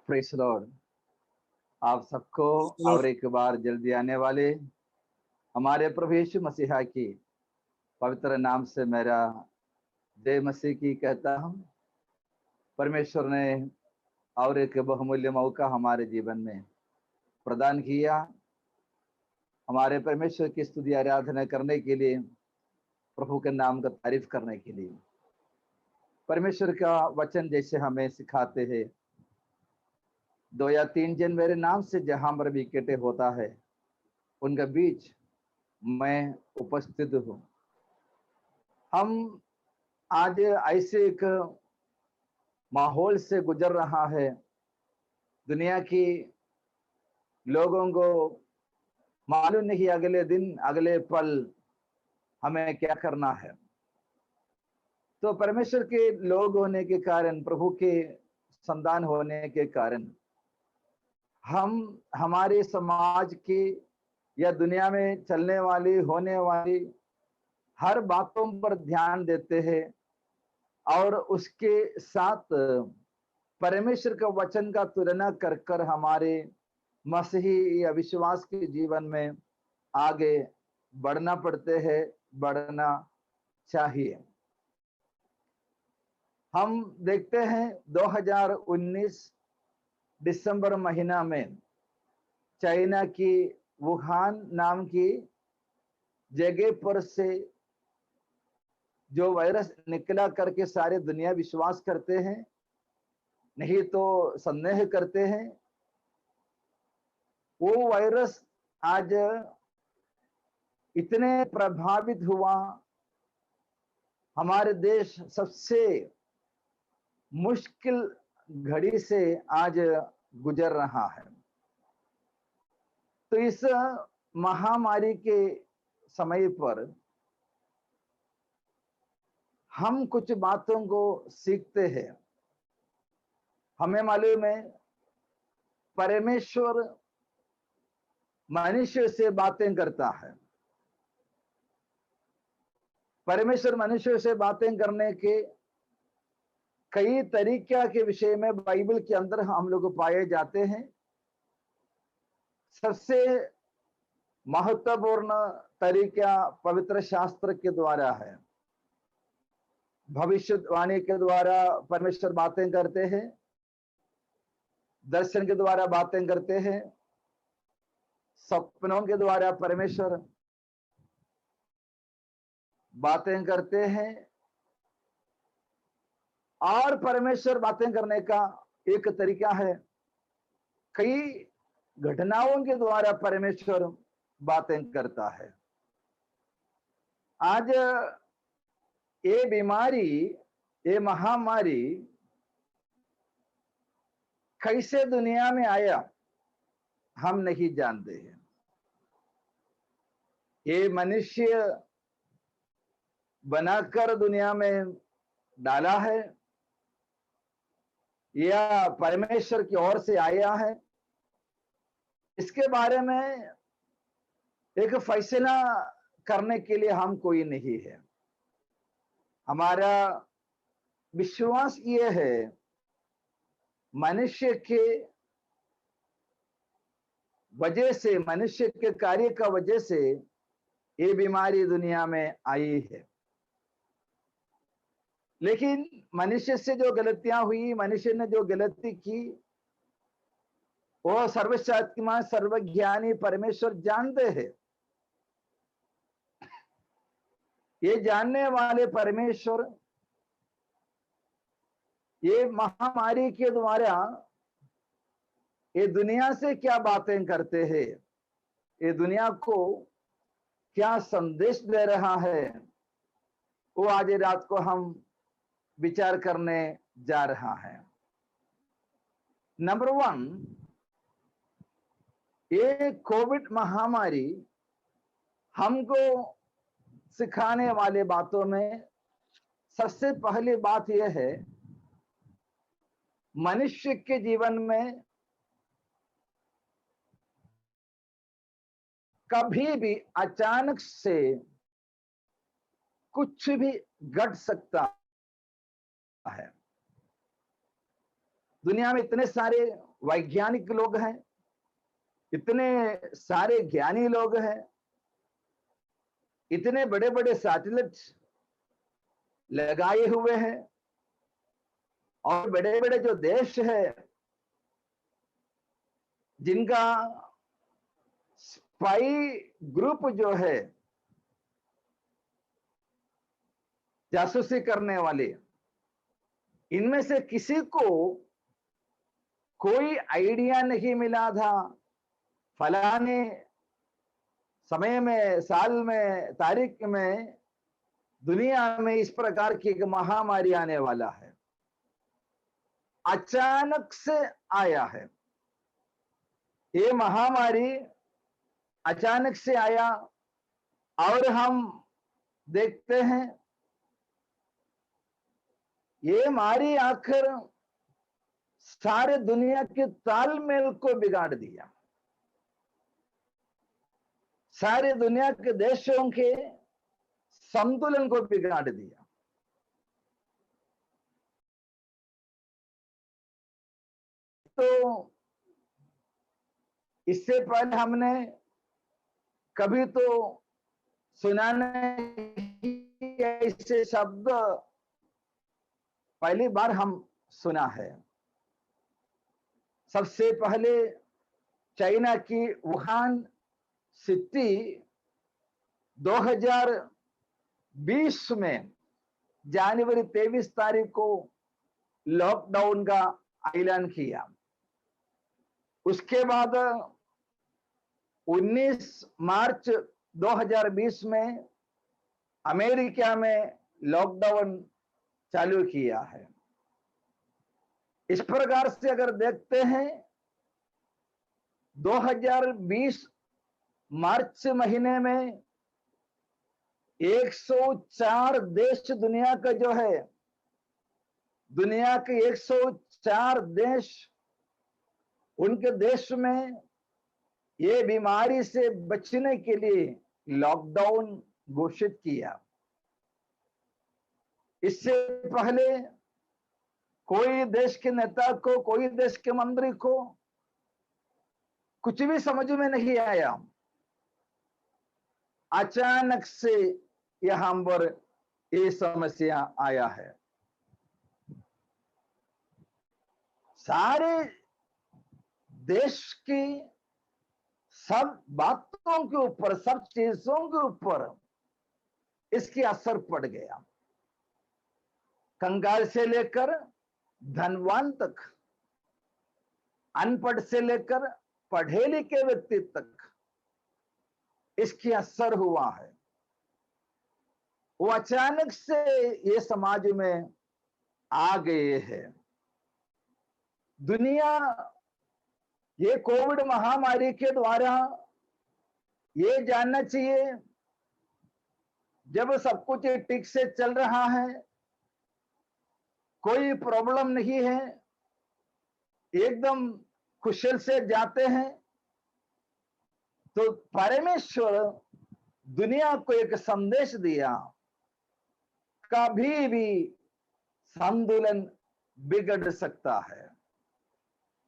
Praise Lord. आप सबको और एक बार जल्दी आने वाले हमारे प्रभु यीशु मसीहा की पवित्र नाम से मेरा जय मसीह की कहता हूं। परमेश्वर ने और एक बहुमूल्य मौका हमारे जीवन में प्रदान किया, हमारे परमेश्वर की स्तुति आराधना करने के लिए, प्रभु के नाम का तारीफ करने के लिए। परमेश्वर का वचन जैसे हमें सिखाते हैं, 2 या 3 जन मेरे नाम से जहां पर भी इकट्ठे होता है उनके बीच मैं उपस्थित हूं। हम आज ऐसे एक माहौल से गुजर रहा है, दुनिया की लोगों को मालूम नहीं अगले दिन अगले पल हमें क्या करना है। तो परमेश्वर के लोग होने के कारण, प्रभु के संतान होने के कारण हम हमारे समाज की या दुनिया में चलने वाली होने वाली हर बातों पर ध्यान देते हैं और उसके साथ परमेश्वर का वचन का तुलना कर कर हमारे मसीही या विश्वास के जीवन में आगे बढ़ना पड़ते हैं, बढ़ना चाहिए। हम देखते हैं 2019 दिसंबर महीना में चाइना की वुहान नाम की जगह पर से जो वायरस निकला करके सारे दुनिया विश्वास करते हैं, नहीं तो संदेह करते हैं। वो वायरस आज इतने प्रभावित हुआ, हमारे देश सबसे मुश्किल घड़ी से आज गुजर रहा है। तो इस महामारी के समय पर हम कुछ बातों को सीखते हैं। हमें मालूम है परमेश्वर मनुष्य से बातें करता है। परमेश्वर मनुष्य से बातें करने के कई तरीके के विषय में बाइबल के अंदर हम लोग पाए जाते हैं। सबसे महत्वपूर्ण तरीका पवित्र शास्त्र के द्वारा है। भविष्यवाणी के द्वारा परमेश्वर बातें करते हैं, दर्शन के द्वारा बातें करते हैं, सपनों के द्वारा परमेश्वर बातें करते हैं। और परमेश्वर बातें करने का एक तरीका है, कई घटनाओं के द्वारा परमेश्वर बातें करता है। आज ये बीमारी, ये महामारी कैसे दुनिया में आया हम नहीं जानते हैं। ये मनुष्य बनाकर दुनिया में डाला है या परमेश्वर की ओर से आया है, इसके बारे में एक फैसला करने के लिए हम कोई नहीं है। हमारा विश्वास ये है, मनुष्य के वजह से, मनुष्य के कार्य का वजह से ये बीमारी दुनिया में आई है। लेकिन मनुष्य से जो गलतियां हुई, मनुष्य ने जो गलती की, वो सर्वशक्तिमान सर्वज्ञानी परमेश्वर जानते हैं। ये जानने वाले परमेश्वर ये महामारी के द्वारा ये दुनिया से क्या बातें करते हैं, ये दुनिया को क्या संदेश दे रहा है, वो आज रात को हम विचार करने जा रहा है। नंबर 1, ये कोविड महामारी हमको सिखाने वाले बातों में सबसे पहली बात यह है, मनुष्य के जीवन में कभी भी अचानक से कुछ भी घट सकता है। दुनिया में इतने सारे वैज्ञानिक लोग हैं, इतने सारे ज्ञानी लोग हैं, इतने बड़े बड़े सैटेलाइट लगाए हुए हैं, और बड़े बड़े जो देश है जिनका स्पाई ग्रुप जो है, जासूसी करने वाले, इनमें से किसी को कोई आइडिया नहीं मिला था फलाने समय में, साल में, तारीख में दुनिया में इस प्रकार की एक महामारी आने वाला है। अचानक से आया है ये महामारी, अचानक से आया, और हम देखते हैं ये मारी आखिर सारे दुनिया के तालमेल को बिगाड़ दिया, सारे दुनिया के देशों के संतुलन को बिगाड़ दिया। तो इससे पहले हमने कभी तो सुना नहीं, ऐसे शब्द पहली बार हम सुना है। सबसे पहले चाइना की वुहान सिटी 2020 में जनवरी 23 तारीख को लॉकडाउन का ऐलान किया। उसके बाद 19 मार्च 2020 में अमेरिका में लॉकडाउन चालू किया है। इस प्रकार से अगर देखते हैं 2020 मार्च महीने में 104 देश दुनिया का जो है, दुनिया के 104 देश, उनके देश में ये बीमारी से बचने के लिए लॉकडाउन घोषित किया। इससे पहले कोई देश के नेता को, कोई देश के मंत्री को कुछ भी समझ में नहीं आया। अचानक से यहां पर ये समस्या आया है। सारे देश की सब बातों के ऊपर, सब चीजों के ऊपर इसकी असर पड़ गया। कंगाल से लेकर धनवान तक, अनपढ़ से लेकर पढ़े लिखे व्यक्ति तक इसकी असर हुआ है। वो अचानक से ये समाज में आ गए हैं। दुनिया ये कोविड महामारी के द्वारा ये जानना चाहिए, जब सब कुछ ठीक से चल रहा है, कोई प्रॉब्लम नहीं है, एकदम कुशल से जाते हैं, तो परमेश्वर दुनिया को एक संदेश दिया, कभी भी संतुलन बिगड़ सकता है।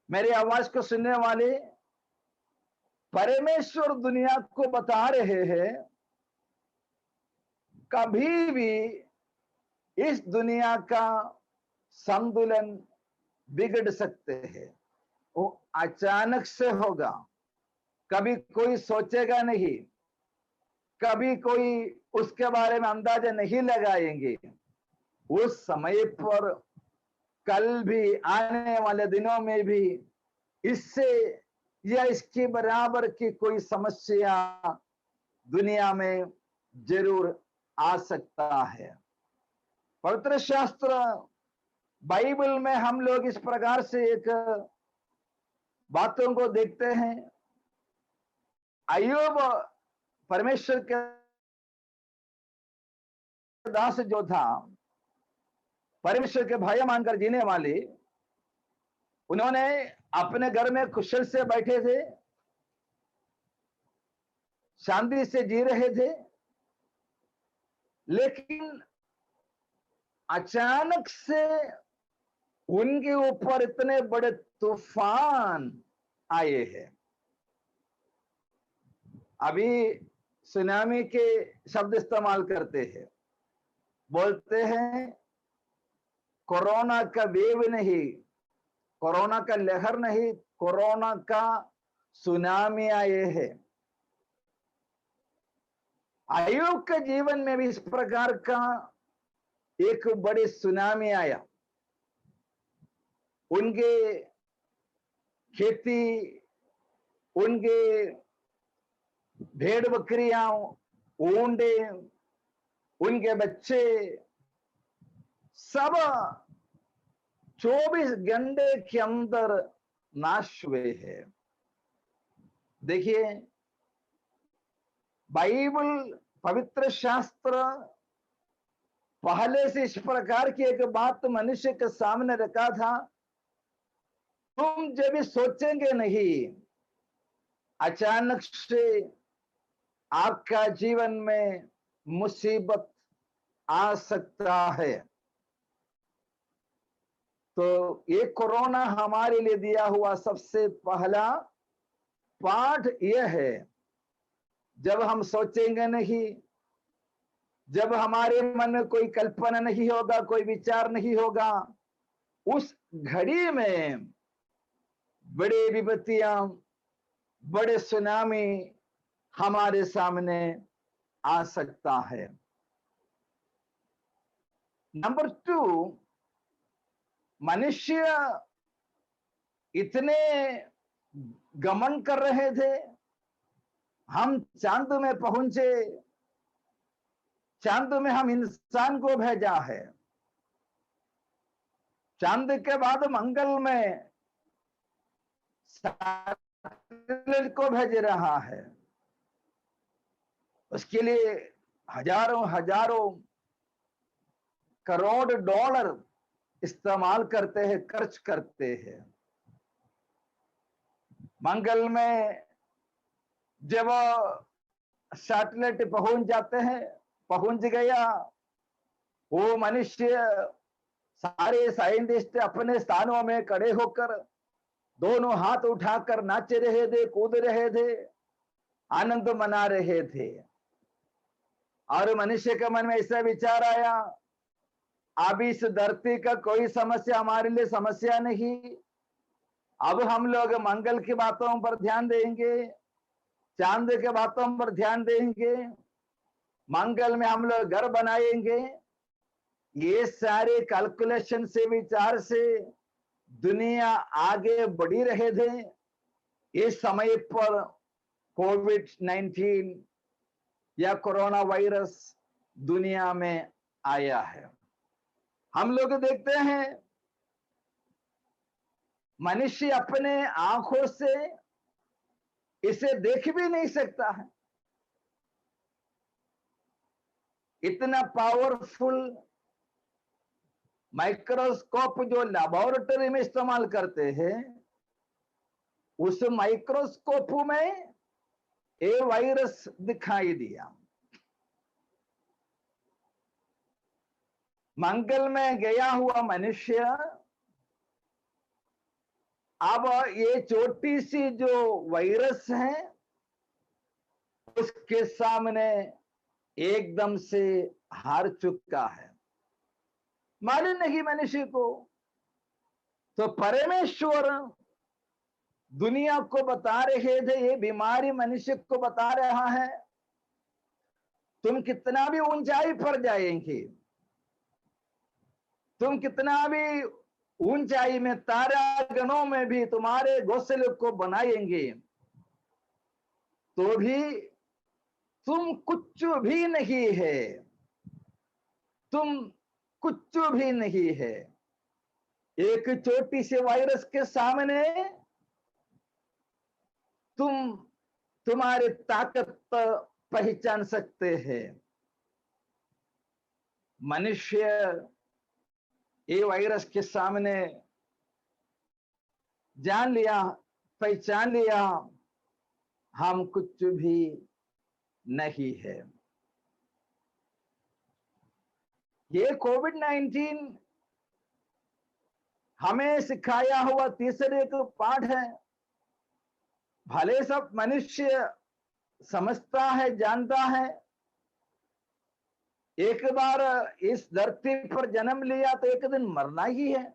मेरी आवाज को सुनने वाले, परमेश्वर दुनिया को बता रहे हैं कभी भी इस दुनिया का संतुलन बिगड़ सकते हैं। वो अचानक से होगा, कभी कोई सोचेगा नहीं, कभी कोई उसके बारे में अंदाजा नहीं लगाएंगे। उस समय पर कल भी, आने वाले दिनों में भी इससे या इसके बराबर की कोई समस्या दुनिया में जरूर आ सकता है। पवित्र शास्त्र बाइबल में हम लोग इस प्रकार से एक बातों को देखते हैं। अय्यूब परमेश्वर के दास जो था, परमेश्वर के भय मानकर जीने वाले, उन्होंने अपने घर में कुशल से बैठे थे, शांति से जी रहे थे, लेकिन अचानक से उनके ऊपर इतने बड़े तूफान आए हैं। अभी सुनामी के शब्द इस्तेमाल करते हैं, बोलते हैं कोरोना का वेव नहीं, कोरोना का लहर नहीं, कोरोना का सुनामी आए हैं। अय्यूब के जीवन में भी इस प्रकार का एक बड़ी सुनामी आया। उनके खेती, उनके भेड़ बकरियां, ऊंटे, उनके बच्चे सब 24 घंटे के अंदर नाश हुए हैं। देखिए, बाइबल पवित्र शास्त्र पहले से इस प्रकार की एक बात मनुष्य के सामने रखा था, तुम जब सोचेंगे नहीं, अचानक से आपका जीवन में मुसीबत आ सकता है। तो ये कोरोना हमारे लिए दिया हुआ सबसे पहला पाठ यह है, जब हम सोचेंगे नहीं, जब हमारे मन में कोई कल्पना नहीं होगा, कोई विचार नहीं होगा, उस घड़ी में बड़ी विपत्तियां, बड़े सुनामी हमारे सामने आ सकता है। नंबर 2, मनुष्य इतने गमन कर रहे थे, हम चांद में पहुंचे, चांद में हम इंसान को भेजा है, चांद के बाद मंगल में सैटेलाइट को भेज रहा है। उसके लिए हजारों हजारों करोड़ डॉलर इस्तेमाल करते हैं, खर्च करते हैं। मंगल में जब सैटेलाइट पहुंच जाते हैं, पहुंच गया, वो मनुष्य, सारे साइंटिस्ट अपने स्थानों में खड़े होकर दोनों हाथ उठाकर नाच रहे थे, कूद रहे थे, आनंद मना रहे थे। और मनुष्य के मन में ऐसा विचार आया, अब इस धरती का कोई समस्या हमारे लिए समस्या नहीं, अब हम लोग मंगल की बातों पर ध्यान देंगे, चांद के बातों पर ध्यान देंगे, मंगल में हम लोग घर बनाएंगे। ये सारे कैलकुलेशन से, विचार से दुनिया आगे बढ़ी रहे थे। इस समय पर कोविड-19 या कोरोना वायरस दुनिया में आया है। हम लोग देखते हैं मनुष्य अपने आंखों से इसे देख भी नहीं सकता है। इतना पावरफुल माइक्रोस्कोप जो लैबोरेटरी में इस्तेमाल करते हैं, उस माइक्रोस्कोप में ये वायरस दिखाई दिया। मंगल में गया हुआ मनुष्य अब ये छोटी सी जो वायरस है, उसके सामने एकदम से हार चुका है। मालूम नहीं मनुष्य को। तो परमेश्वर दुनिया को बता रहे थे, ये बीमारी मनुष्य को बता रहा है, तुम कितना भी ऊंचाई पर जाएंगे, तुम कितना भी ऊंचाई में तारागणों में भी तुम्हारे घोंसले को बनाएंगे, तो भी तुम कुछ भी नहीं है, तुम कुछ भी नहीं है। एक छोटी सी वायरस के सामने तुम तुम्हारी ताकत पहचान सकते हैं। मनुष्य ये वायरस के सामने जान लिया, पहचान लिया, हम कुछ भी नहीं है। ये कोविड-19 हमें सिखाया हुआ तीसरे को पाठ है, भले सब मनुष्य समझता है, जानता है, एक बार इस धरती पर जन्म लिया तो एक दिन मरना ही है।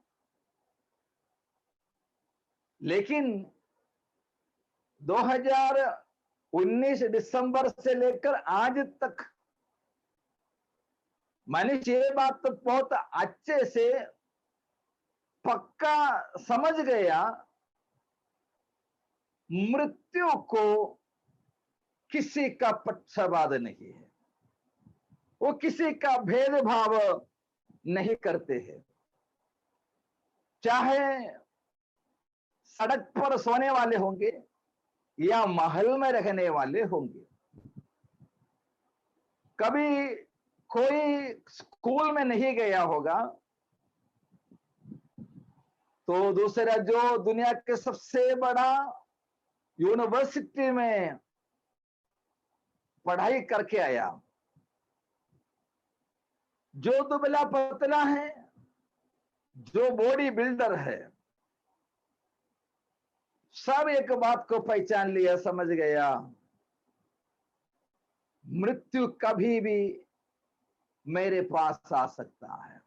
लेकिन 2019 दिसंबर से लेकर आज तक मनुष्य ये बात तो बहुत अच्छे से पक्का समझ गया, मृत्यु को किसी का पक्षपात नहीं है, वो किसी का भेदभाव नहीं करते हैं। चाहे सड़क पर सोने वाले होंगे या महल में रहने वाले होंगे। कभी कोई स्कूल में नहीं गया होगा तो दूसरा जो दुनिया के सबसे बड़ा यूनिवर्सिटी में पढ़ाई करके आया, जो दुबला पतला है, जो बॉडी बिल्डर है, सब एक बात को पहचान लिया, समझ गया, मृत्यु कभी भी मेरे पास आ सकता है।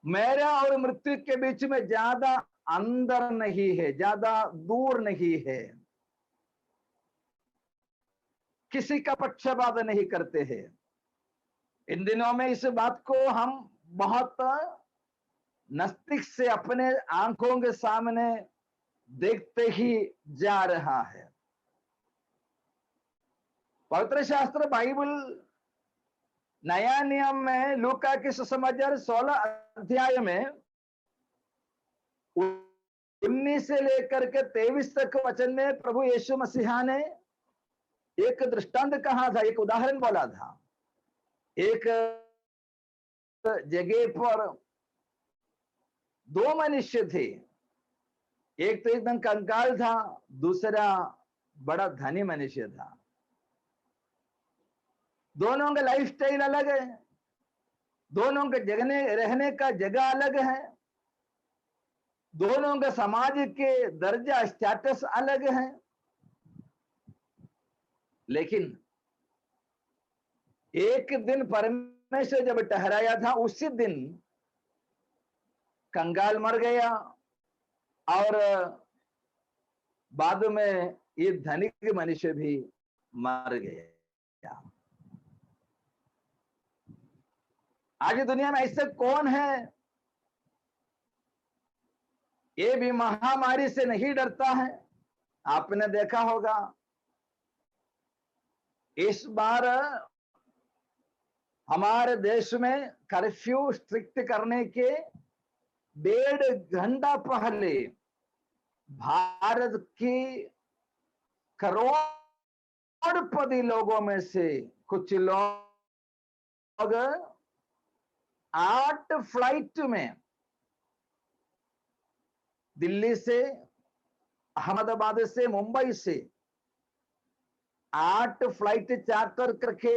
मेरा और मृत्यु के बीच में ज्यादा अंदर नहीं है, ज्यादा दूर नहीं है। किसी का पक्षपात नहीं करते हैं। इन दिनों में इस बात को हम बहुत नजदीक से अपने आंखों के सामने देखते ही जा रहा है। पवित्र शास्त्र बाइबल नया नियम में लूका के सुसमाचार 16 अध्याय में 19 से लेकर के 23 तक वचन में प्रभु यीशु मसीहा ने एक दृष्टांत कहा था, एक उदाहरण बोला था। एक जगह पर दो मनुष्य थे, एक तो एकदम कंकाल था, दूसरा बड़ा धनी मनुष्य था। दोनों का लाइफस्टाइल अलग है, दोनों के जगने रहने का जगह अलग है, दोनों के समाज के दर्जा स्टेटस अलग है। लेकिन एक दिन परमेश्वर जब ठहराया था, उसी दिन कंगाल मर गया और बाद में ये धनिक मनुष्य भी मर गया। आज दुनिया में ऐसे कौन है ये भी महामारी से नहीं डरता है? आपने देखा होगा इस बार हमारे देश में कर्फ्यू स्ट्रिक्ट करने के 1.5 घंटा पहले भारत की करोड़पति लोगों में से कुछ लोग 8 फ्लाइट में दिल्ली से, अहमदाबाद से, मुंबई से 8 फ्लाइट चार्टर करके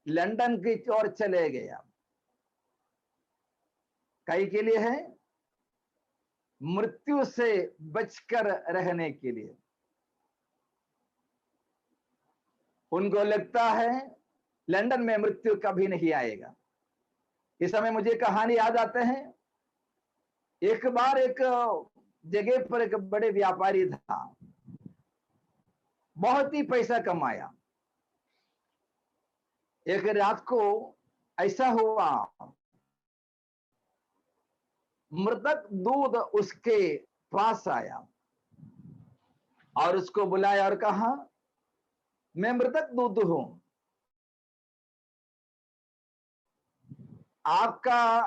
लंदन की ओर चले गया। कई के लिए है? मृत्यु से बचकर रहने के लिए। उनको लगता है लंदन में मृत्यु कभी नहीं आएगा। इस समय मुझे कहानी याद आते हैं। एक बार एक जगह पर एक बड़े व्यापारी था, बहुत ही पैसा कमाया। एक रात को ऐसा हुआ, मृतक दूध उसके पास आया और उसको बुलाया और कहा, मैं मृतक दूध हूं, आपका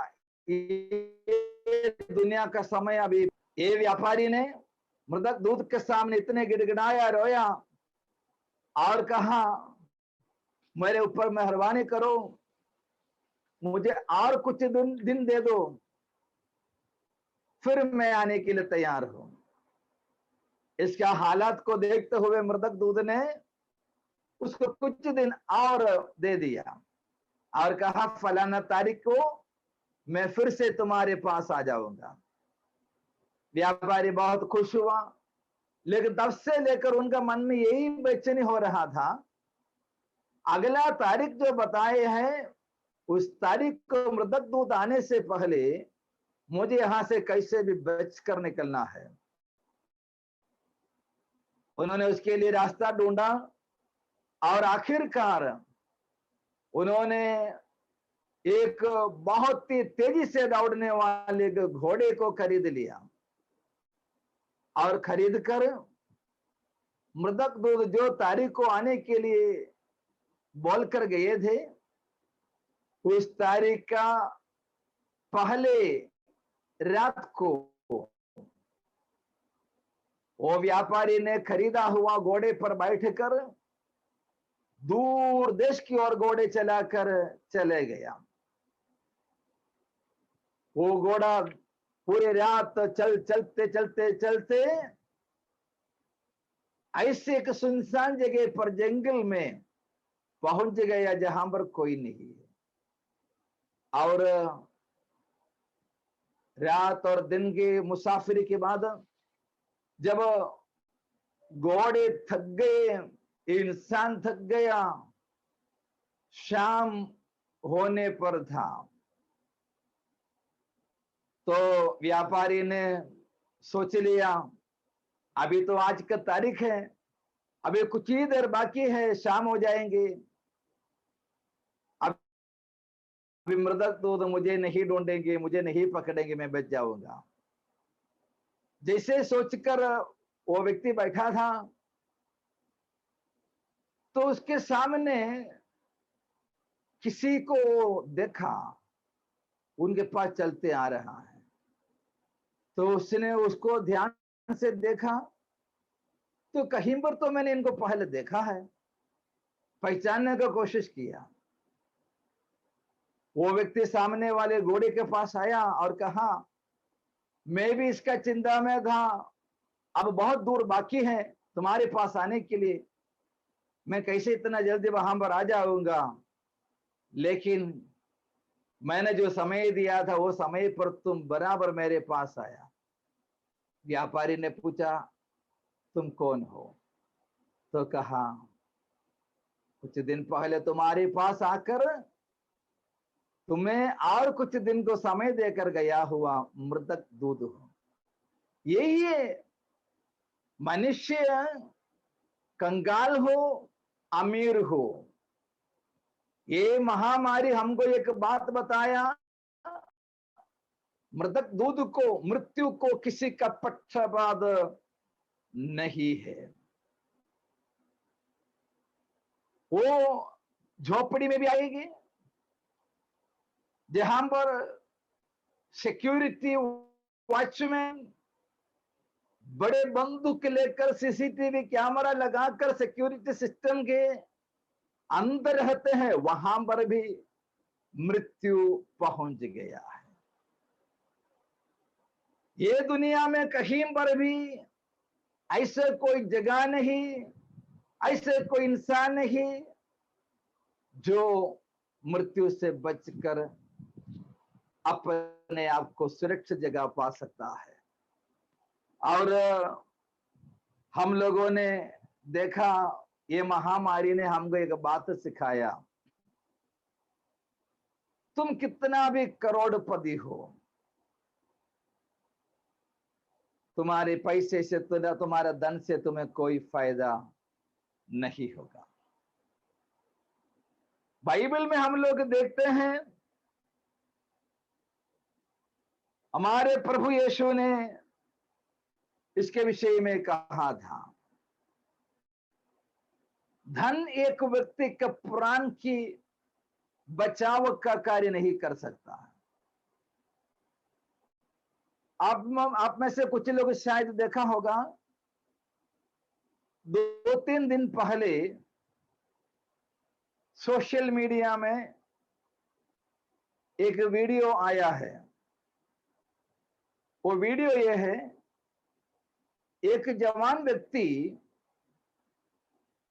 ये दुनिया का समय अभी। ये व्यापारी ने मृतक दूध के सामने इतने गिड़गिड़ाया, रोया और कहा, मेरे ऊपर मेहरबानी करो, मुझे और कुछ दिन दे दो, फिर मैं आने के लिए तैयार हूं। इसका हालात को देखते हुए मृतक दूध ने उसको कुछ दिन और दे दिया और कहा, फलाना तारीख को मैं फिर से तुम्हारे पास आ जाऊंगा। व्यापारी बहुत खुश हुआ, लेकिन तब से लेकर उनका मन में यही बेचैनी हो रहा था, अगला तारीख जो बताए हैं उस तारीख को मृतक दूत आने से पहले मुझे यहां से कैसे भी बच कर निकलना है। उन्होंने उसके लिए रास्ता ढूंढा और आखिरकार उन्होंने एक बहुत ही तेजी से दौड़ने वाले घोड़े को खरीद लिया और खरीद कर मृतक दूत जो तारीख को आने के लिए बोलकर गए थे, उस तारीख का पहले रात को वो व्यापारी ने खरीदा हुआ घोड़े पर बैठकर दूर देश की ओर घोड़े चलाकर चले गया। वो घोड़ा पूरी रात चलते चलते चलते ऐसे एक सुनसान जगह पर जंगल में पहुंच गया जहां पर कोई नहीं है। और रात और दिन की मुसाफिरी के बाद जब घोड़े थक गए, इंसान थक गया, शाम होने पर था, तो व्यापारी ने सोच लिया अभी तो आज का तारीख है, अभी कुछ ही देर बाकी है, शाम हो जाएंगे, अभी मृतक दूत मुझे नहीं ढूंढेंगे, मुझे नहीं पकड़ेंगे, मैं बच जाऊंगा। जैसे सोचकर वो व्यक्ति बैठा था तो उसके सामने किसी को देखा, उनके पास चलते आ रहा है। तो उसने उसको ध्यान से देखा तो कहीं पर तो मैंने इनको पहले देखा है, पहचानने का कोशिश किया। वो व्यक्ति सामने वाले घोड़े के पास आया और कहा मैं भी इसका चिंता में था, अब बहुत दूर बाकी है तुम्हारे पास आने के लिए, मैं कैसे इतना जल्दी वहां पर आ जाऊंगा, लेकिन मैंने जो समय दिया था वो समय पर तुम बराबर मेरे पास आया। व्यापारी ने पूछा तुम कौन हो? तो कहा कुछ दिन पहले तुम्हारे पास आकर तुम्हें और कुछ दिन को समय देकर गया हुआ मृतक दूत हो। यही है मनुष्य, कंगाल हो अमीर हो, ये महामारी हमको एक बात बताया, मृतक दूत को, मृत्यु को किसी का पक्षपात नहीं है। वो झोपड़ी में भी आएगी जहां पर सिक्योरिटी वॉचमैन बड़े बंदूक लेकर सीसीटीवी कैमरा लगाकर सिक्योरिटी सिस्टम के अंदर रहते हैं, वहां पर भी मृत्यु पहुंच गया है। ये दुनिया में कहीं पर भी ऐसे कोई जगह नहीं, ऐसे कोई इंसान नहीं जो मृत्यु से बचकर अपने आप को सुरक्षित जगह पा सकता है। और हम लोगों ने देखा, ये महामारी ने हमको एक बात सिखाया, तुम कितना भी करोड़पति हो, तुम्हारे पैसे से, तुम्हारा धन से तुम्हें कोई फायदा नहीं होगा। बाइबल में हम लोग देखते हैं हमारे प्रभु यीशु ने इसके विषय में कहा था, धन एक व्यक्ति के प्राण की बचाव का कार्य नहीं कर सकता। आप में से कुछ लोग शायद देखा होगा, 2-3 दिन पहले सोशल मीडिया में एक वीडियो आया है। वो वीडियो ये है, एक जवान व्यक्ति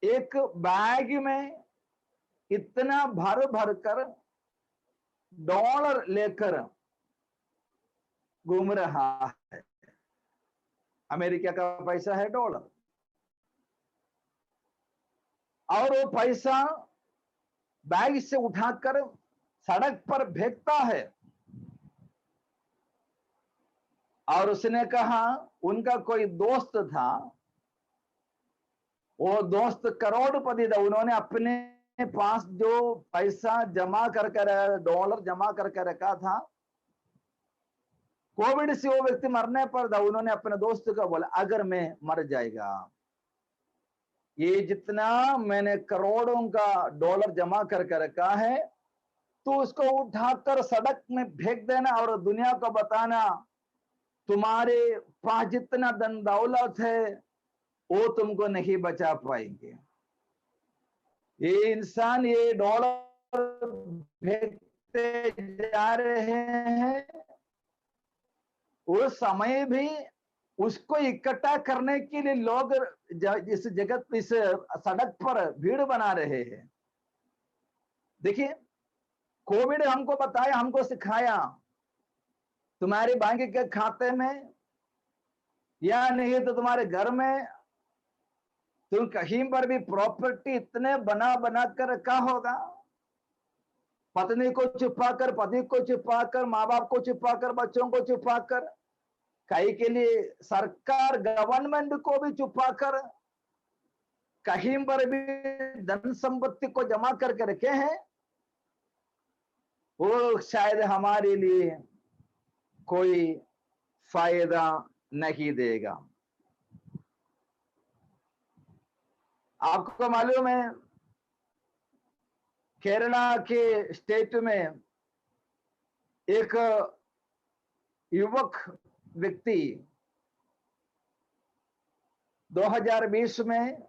एक बैग में इतना भर भर कर डॉलर लेकर घूम रहा है। अमेरिका का पैसा है डॉलर, और वो पैसा बैग से उठाकर सड़क पर फेंकता है। और उसने कहा उनका कोई दोस्त था, वो दोस्त करोड़पति था, उन्होंने अपने पास जो पैसा जमा करके डॉलर जमा करके रखा था, कोविड से वो व्यक्ति मरने पर था, उन्होंने अपने दोस्त को बोला अगर मैं मर जाएगा, ये जितना मैंने करोड़ों का डॉलर जमा करके रखा है, तो उसको उठाकर सड़क में फेंक देना और दुनिया को बताना तुम्हारे पास जितना धन दौलत है वो तुमको नहीं बचा पाएंगे। ये इंसान ये डॉलर फेंकते जा रहे हैं, उस समय भी उसको इकट्ठा करने के लिए लोग इस जगत इस सड़क पर भीड़ बना रहे हैं। देखिए, कोविड हमको बताया, हमको सिखाया तुम्हारे बैंक के खाते में या नहीं तो तुम्हारे घर में तुम कहीं पर भी प्रॉपर्टी इतने बना बना कर रखा होगा, पत्नी को छुपाकर, पति को छुपाकर, माँ बाप को छुपाकर, बच्चों को छुपाकर, कहीं के लिए सरकार गवर्नमेंट को भी छुपाकर कहीं पर भी धन संपत्ति को जमा करके रखे हैं। वो शायद हमारे लिए कोई फायदा नहीं देगा। आपको मालूम है केरला के स्टेट में एक युवक व्यक्ति 2020 में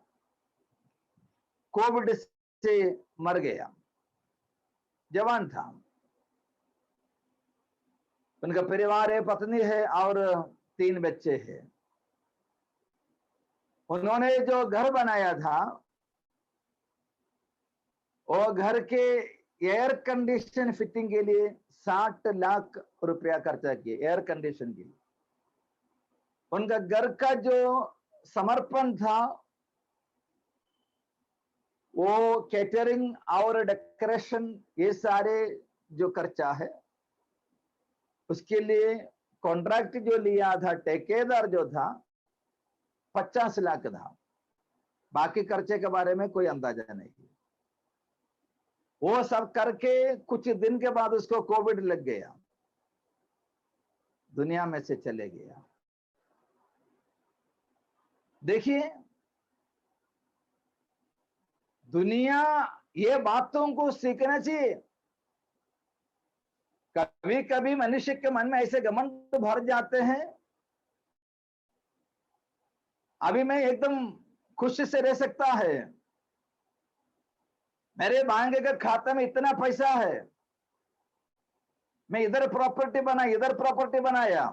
कोविड से मर गया। जवान था, उनका परिवार है, पत्नी है और 3 बच्चे हैं। उन्होंने जो घर बनाया था वो घर के एयर कंडीशन फिटिंग के लिए 60 लाख रुपया खर्चा किए, एयर कंडीशन के लिए। उनका घर का जो समर्पण था वो कैटरिंग और डेकोरेशन, ये सारे जो खर्चा है उसके लिए कॉन्ट्रैक्ट जो लिया था, ठेकेदार जो था 50 लाख था। बाकी खर्चे के बारे में कोई अंदाजा नहीं। वो सब करके कुछ दिन के बाद उसको कोविड लग गया, दुनिया में से चले गया। देखिए, दुनिया ये बातों को सीखना चाहिए। कभी कभी मनुष्य के मन में ऐसे घमंड भर जाते हैं, अभी मैं एकदम खुशी से रह सकता है, मेरे बैंक के खाते में इतना पैसा है, मैं इधर प्रॉपर्टी बनाई, इधर प्रॉपर्टी बनाया।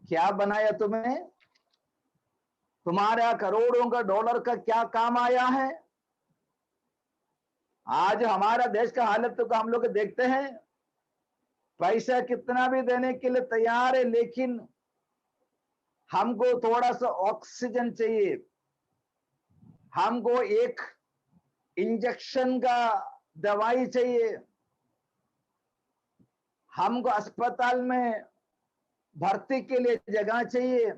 क्या बनाया तुम्हें? तुम्हारा करोड़ों का डॉलर का क्या काम आया है? आज हमारा देश का हालत तो हम लोग देखते हैं, पैसा कितना भी देने के लिए तैयार है, लेकिन हमको थोड़ा सा ऑक्सीजन चाहिए, हमको एक इंजेक्शन का दवाई चाहिए, हमको अस्पताल में भर्ती के लिए जगह चाहिए।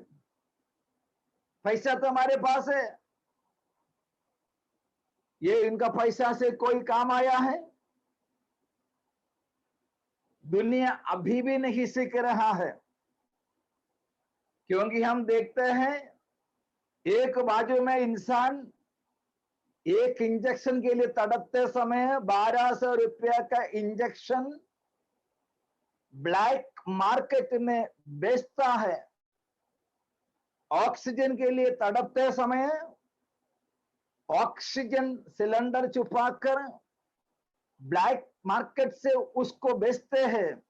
पैसा तो हमारे पास है, ये इनका पैसा से कोई काम आया है? दुनिया अभी भी नहीं सीख रहा है, क्योंकि हम देखते हैं एक बाजू में इंसान एक इंजेक्शन के लिए तड़पते समय 1200 रुपया का इंजेक्शन ब्लैक मार्केट में बेचता है। ऑक्सीजन के लिए तड़पते समय ऑक्सीजन सिलेंडर छुपाकर ब्लैक मार्केट से उसको बेचते हैं।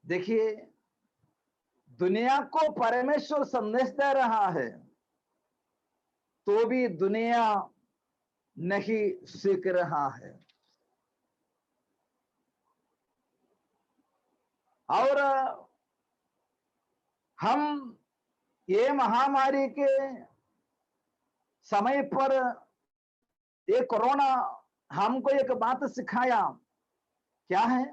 देखिए, दुनिया को परमेश्वर संदेश दे रहा है, तो भी दुनिया नहीं सीख रहा है। और हम ये महामारी के समय पर ये कोरोना हमको एक बात सिखाया, क्या है?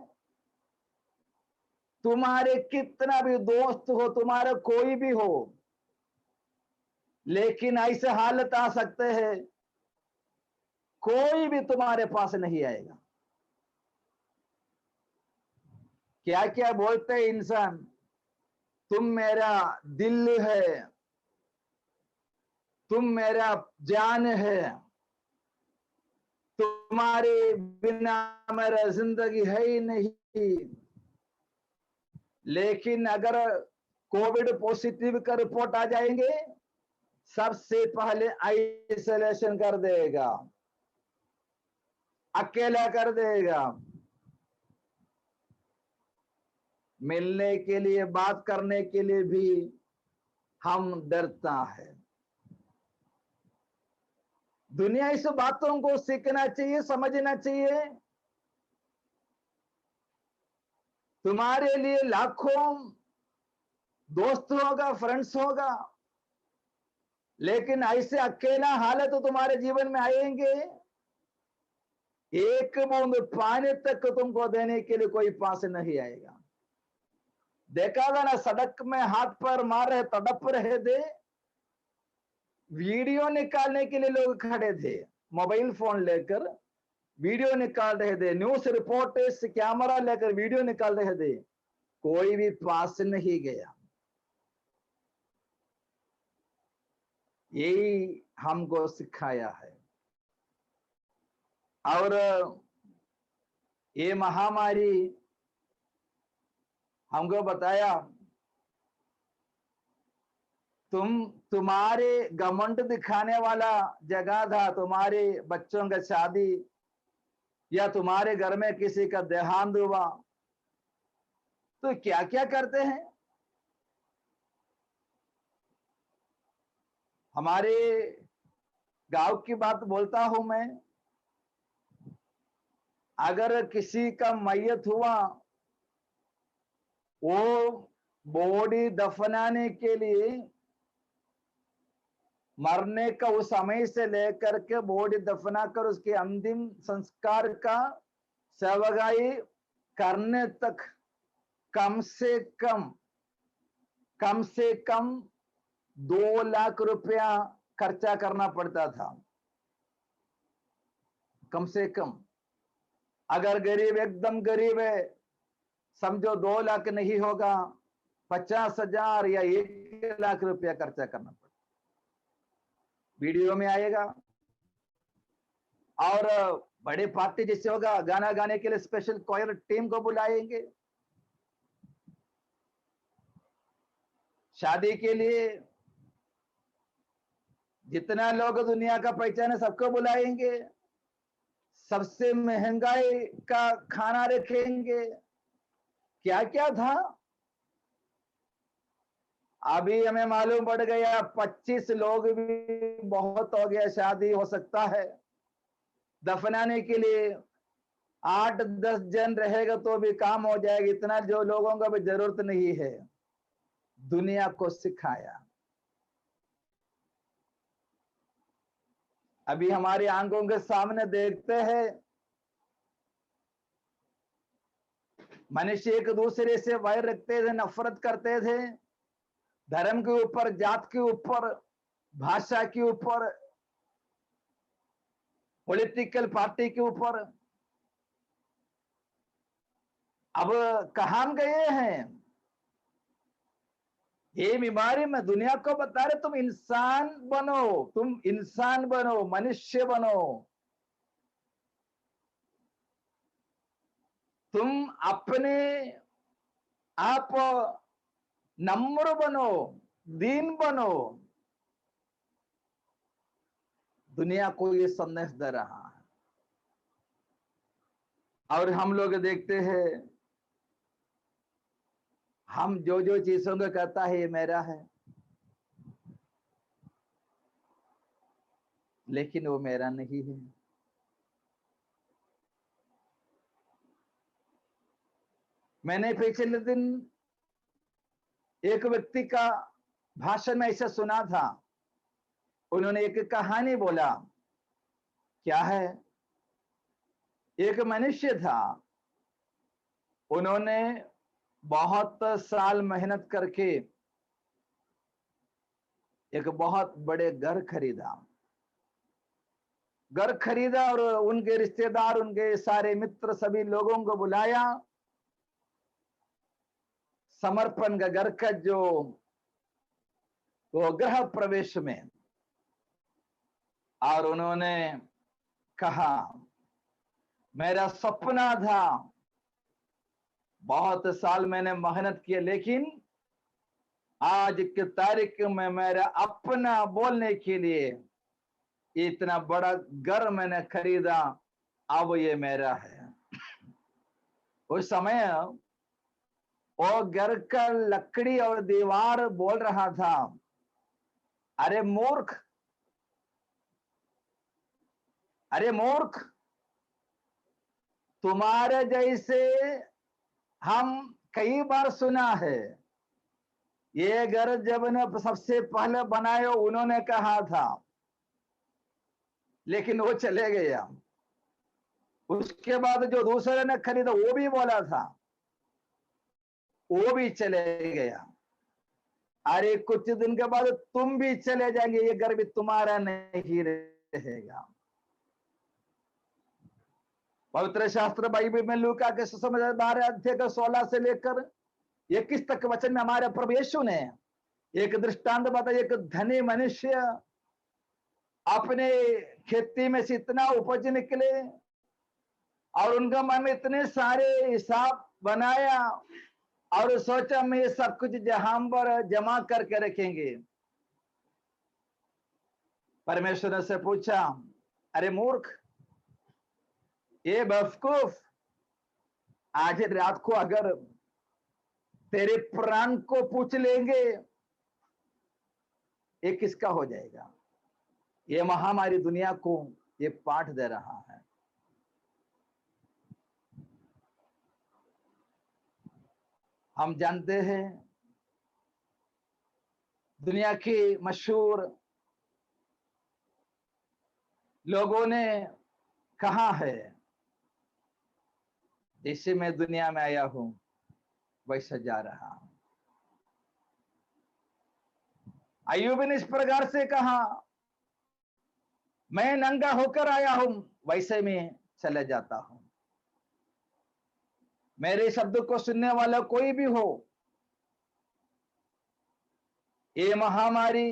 तुम्हारे कितना भी दोस्त हो, तुम्हारा कोई भी हो, लेकिन ऐसे हालत आ सकते हैं कोई भी तुम्हारे पास नहीं आएगा। क्या क्या बोलते हैं इंसान, तुम मेरा दिल है, तुम मेरा जान है, तुम्हारे बिना मेरा जिंदगी है ही नहीं। लेकिन अगर कोविड पॉजिटिव का रिपोर्ट आ जाएंगे, सबसे पहले आइसोलेशन कर देगा, अकेला कर देगा। मिलने के लिए, बात करने के लिए भी हम डरता है। दुनिया इस बातों को सीखना चाहिए, समझना चाहिए। तुम्हारे लिए लाखों दोस्त होगा, फ्रेंड्स होगा, लेकिन ऐसे अकेला हालत तो तुम्हारे जीवन में आएंगे, एक बूंद पानी तक तुमको देने के लिए कोई पास नहीं आएगा। देखा था ना, सड़क में हाथ पर मार रहे, तड़प रहे थे, वीडियो निकालने के लिए लोग खड़े थे, मोबाइल फोन लेकर वीडियो निकाल रहे थे, न्यूज रिपोर्टर्स कैमरा लेकर वीडियो निकाल रहे थे, कोई भी पास नहीं गया। यही हमको सिखाया है। और ये महामारी हमको बताया, तुम्हारे घमंड दिखाने वाला जगह था, तुम्हारे बच्चों का शादी या तुम्हारे घर में किसी का देहांत हुआ, तो क्या क्या करते हैं। हमारे गांव की बात बोलता हूं मैं, अगर किसी का मैयत हुआ, वो बॉडी दफनाने के लिए मरने का उस समय से लेकर के बॉडी दफना कर उसके अंतिम संस्कार का सेवगाई करने तक कम से कम 2 लाख रुपया खर्चा करना पड़ता था, कम से कम। अगर गरीब, एकदम गरीब है, समझो 2 लाख नहीं होगा, 50,000 या 1 लाख रुपया खर्चा करना पड़ता। वीडियो में आएगा। और बड़े पार्टी जैसे होगा, गाना गाने के लिए स्पेशल कॉयर टीम को बुलाएंगे, शादी के लिए जितना लोग दुनिया का पहचान है सबको बुलाएंगे, सबसे महंगाई का खाना रखेंगे, क्या क्या था। अभी हमें मालूम पड़ गया 25 लोग भी बहुत हो गया, शादी हो सकता है। दफनाने के लिए 8-10 जन रहेगा तो भी काम हो जाएगा, इतना जो लोगों का भी जरूरत नहीं है। दुनिया को सिखाया। अभी हमारी आंखों के सामने देखते हैं, मनुष्य एक दूसरे से वैर रखते थे, नफरत करते थे, धर्म के ऊपर, जात के ऊपर, भाषा के ऊपर, पॉलिटिकल पार्टी के ऊपर। अब कहां गए हैं? ये बीमारी में दुनिया को बता रहे, तुम इंसान बनो, तुम इंसान बनो, मनुष्य बनो, तुम अपने आप नम्र बनो, दीन बनो। दुनिया को ये संदेश दे रहा है। और हम लोग देखते हैं, हम जो जो चीजों को कहता है ये मेरा है, लेकिन वो मेरा नहीं है। मैंने पिछले दिन एक व्यक्ति का भाषण में ऐसा सुना था। उन्होंने एक कहानी बोला। क्या है? एक मनुष्य था, उन्होंने बहुत साल मेहनत करके एक बहुत बड़े घर खरीदा और उनके रिश्तेदार, उनके सारे मित्र, सभी लोगों को बुलाया। समर्पण का घर का जो वो गृह प्रवेश में, और उन्होंने कहा, मेरा सपना था, बहुत साल मैंने मेहनत किया, लेकिन आज की तारीख में मेरा अपना बोलने के लिए इतना बड़ा घर मैंने खरीदा, अब ये मेरा है। उस समय वो घर का लकड़ी और दीवार बोल रहा था, अरे मूर्ख, अरे मूर्ख, तुम्हारे जैसे हम कई बार सुना है। ये घर जब ने सबसे पहले बनाया उन्होंने कहा था, लेकिन वो चले गया। उसके बाद जो दूसरे ने खरीदा वो भी बोला था, वो भी चले गया। अरे कुछ दिन के बाद तुम भी चले जाएंगे, ये घर भी तुम्हारा नहीं रहेगा। पवित्र शास्त्र बाइबल में लूका के सुसमाचार 12 अध्याय का 16 से लेकर 21 तक वचन में हमारे प्रभु यीशु ने एक दृष्टांत बताया। एक धनी मनुष्य अपने खेती में से इतना उपज निकले और उनका मन में इतने सारे हिसाब बनाया और सोचा मैं ये सब कुछ जहां पर जमा करके रखेंगे। परमेश्वर ने से पूछा, अरे मूर्ख, ये बेवकूफ, आज रात को अगर तेरे प्राण को पूछ लेंगे, ये किसका हो जाएगा? ये महामारी दुनिया को ये पाठ दे रहा है। हम जानते हैं दुनिया के मशहूर लोगों ने कहा है, जैसे मैं दुनिया में आया हूं वैसा जा रहा हूं। अय्यूब ने इस प्रकार से कहा, मैं नंगा होकर आया हूं वैसे मैं चले जाता हूं। मेरे शब्द को सुनने वाला कोई भी हो, ये महामारी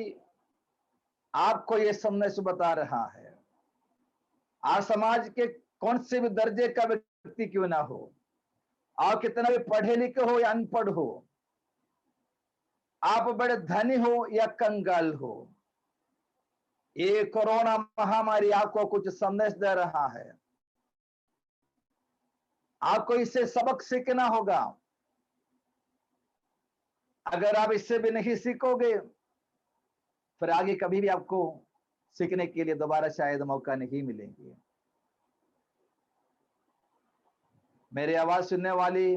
आपको ये संदेश बता रहा है। आज समाज के कौन से भी दर्जे का व्यक्ति क्यों ना हो, आप कितना भी पढ़े लिखे हो या अनपढ़ हो, आप बड़े धनी हो या कंगाल हो, ये कोरोना महामारी आपको कुछ संदेश दे रहा है। आपको इससे सबक सीखना होगा। अगर आप इससे भी नहीं सीखोगे, फिर आगे कभी भी आपको सीखने के लिए दोबारा शायद मौका नहीं मिलेंगे। मेरी आवाज सुनने वाली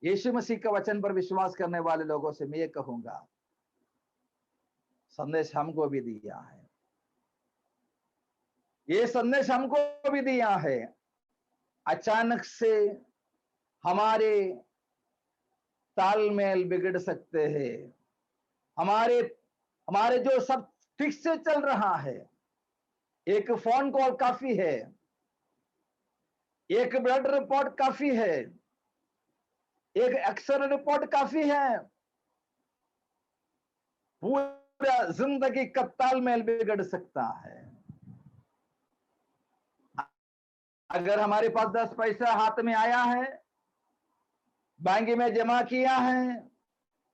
यीशु मसीह के वचन पर विश्वास करने वाले लोगों से मैं ये कहूंगा, संदेश हमको भी दिया है, ये संदेश हमको भी दिया है। अचानक से हमारे तालमेल बिगड़ सकते हैं। हमारे जो सब ठीक से चल रहा है, एक फोन कॉल काफी है, एक ब्लड रिपोर्ट काफी है, एक एक्सरे रिपोर्ट काफी है, पूरा जिंदगी का तालमेल बिगड़ सकता है। अगर हमारे पास 10 पैसा हाथ में आया है, बैंक में जमा किया है,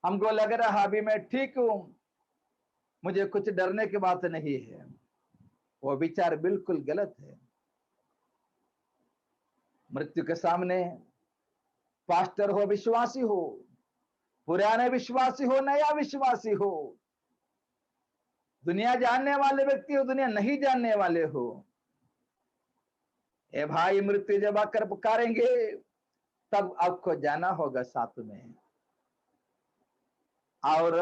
हमको लग रहा अभी मैं ठीक हूं, मुझे कुछ डरने की बात नहीं है, वो विचार बिल्कुल गलत है। मृत्यु के सामने पास्टर हो, विश्वासी हो, पुराने विश्वासी हो, नया विश्वासी हो, दुनिया जानने वाले व्यक्ति हो, दुनिया नहीं जानने वाले हो, ए भाई, मृत्यु जब आकर पुकारेंगे तब आपको जाना होगा साथ में। और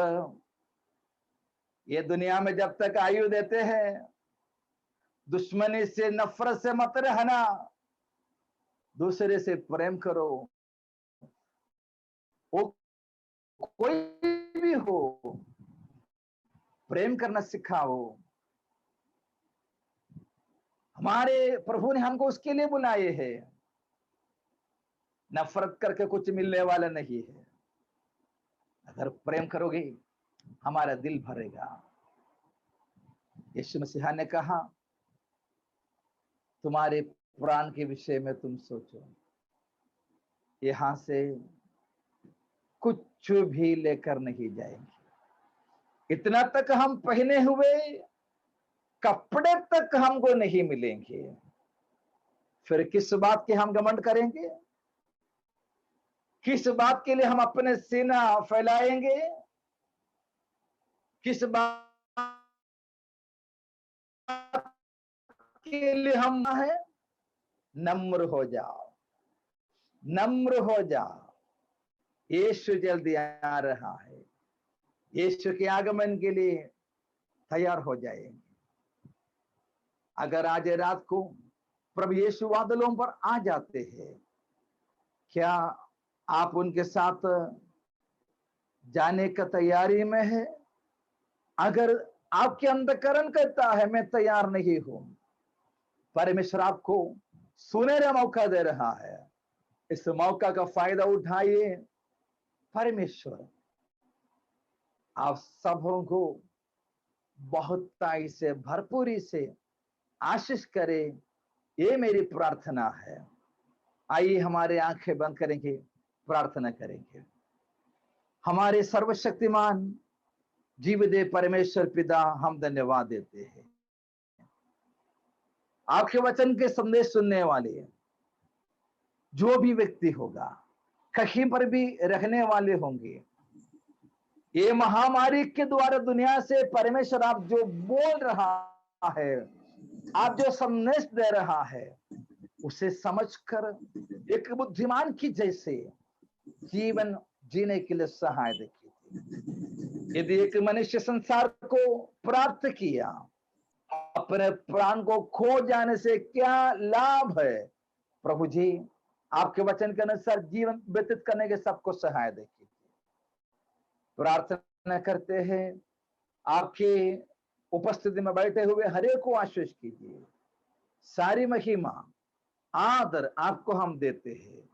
ये दुनिया में जब तक आयु देते हैं, दुश्मनी से, नफरत से मत रहना, दूसरे से प्रेम करो। वो कोई भी हो, प्रेम करना सिखाओ। हमारे प्रभु ने हमको उसके लिए बुलाए हैं। नफरत करके कुछ मिलने वाला नहीं है। अगर प्रेम करोगे, हमारा दिल भरेगा। यीशु मसीह ने कहा, तुम्हारे प्राण के विषय में तुम सोचो, यहां से कुछ भी लेकर नहीं जाएंगे। इतना तक हम पहने हुए कपड़े तक हमको नहीं मिलेंगे, फिर किस बात के हम घमंड करेंगे? किस बात के लिए हम अपने सीना फैलाएंगे? किस बात के लिए हम है? नम्र हो जाओ, नम्र हो जाओ। यीशु जल्दी आ रहा है। यीशु के आगमन के लिए तैयार हो जाएंगे। अगर आज रात को प्रभु यीशु बादलों पर आ जाते हैं, क्या आप उनके साथ जाने का तैयारी में है? अगर आपके अंतःकरण कहता है मैं तैयार नहीं हूं, परमेश्वर आपको सुनहरा मौका दे रहा है। इस मौका का फायदा उठाइए। परमेश्वर आप सबों को बहुताई से, भरपूरी से आशीष करे, ये मेरी प्रार्थना है। आइए हमारे आंखें बंद करेंगे, प्रार्थना करेंगे। हमारे सर्वशक्तिमान जीवदेव परमेश्वर पिता, हम धन्यवाद देते हैं। आपके वचन के संदेश सुनने वाले जो भी व्यक्ति होगा, कहीं पर भी रहने वाले होंगे, ये महामारी के द्वारा दुनिया से परमेश्वर आप जो बोल रहा है, आप जो संदेश दे रहा है, उसे समझकर एक बुद्धिमान की जैसे जीवन जीने के लिए सहायता कीजिए। यदि एक मनुष्य संसार को प्राप्त किया, अपने प्राण को खो जाने से क्या लाभ है? प्रभु जी, आपके वचन के अनुसार जीवन व्यतीत करने के सबको सहायता कीजिए। प्रार्थना करते हैं, आपकी उपस्थिति में बैठे हुए हरेक को आशीष कीजिए। सारी महिमा आदर आपको हम देते हैं।